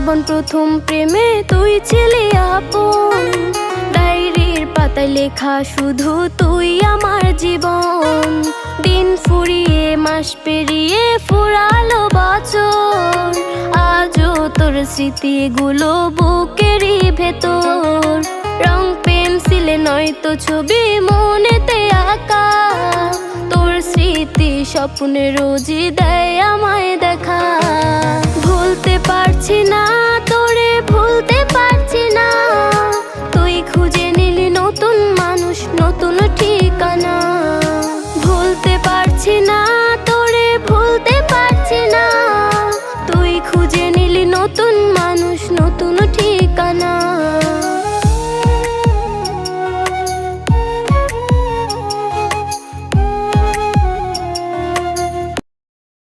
জীবন প্রথম প্রেমে তুই ছিলি আপন, ডায়েরির পাতায় লেখা শুধু তুই আমার জীবন। দিন ফুরিয়ে মাস পেরিয়ে ফুরালো বছর, আজও তোর স্মৃতিগুলো বুকেরই ভেতর। রং পেন্সিলে নয়তো ছবি মনেতে আঁকা, তোর স্মৃতি স্বপ্নে রোজই দেয় আমায় দেখা। ভুলতে পারছি না তোরে, ভুলতে পারছি না, তুই খুঁজে নিলি নতুন মানুষ, নতুন ঠিকানা। ভুলতে পারছি না